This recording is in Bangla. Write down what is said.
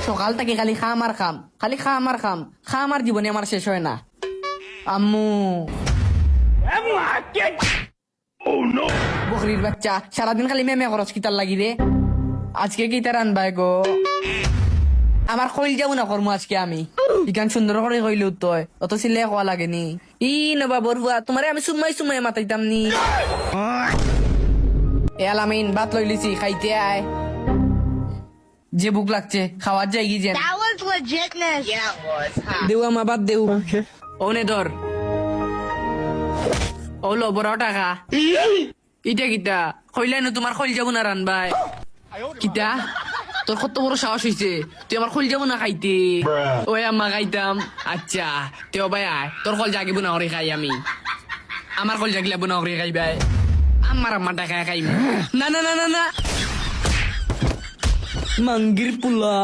সকাল থেকে খালি খাম আর খাম, খালি খাম আর খাম, খাম আর জীবনে আমার শেষ হয় না। আম্মু বকরির বাচ্চা সারাদিন খালি মেমে খরচ কিতার লাগি রে। আজকে কি তার আনবাই গো? আমার কইল যাবো না কর্ম আজকে আমি ইখান সুন্দর করে কইলে উত্তয় অত সিলে কোয়া লাগেনি। ই নবা বরুয়া তোমারে আমি সুমাই সুমাই মাতাইতাম নি। এ আলামিন ভাত লইলিছি খাইতে আয়, যে বুক লাগছে খাওয়ার যাই গি যেন। That was legitness. Yeah, it was. Huh? দেউ আমা বাদ দেউ ও নে ধর ও লো বড় টাকা ইটা কিতা কইলে না তোমার কইল যাবো না রানবাই কিতা তোর কত বড় সাহস হইছে তুই আমার খোল যাবো না খাইতে? ওই আম্মা খাইতাম। আচ্ছা তেও ভাই আয় তোর কল জাগিব না ওরে খাই আমি, আমার কল জাগিলাব না ওরে খাই ভাই, আমার আম্মার টাকা খাইম না না না না না মাঙ্গির পুলা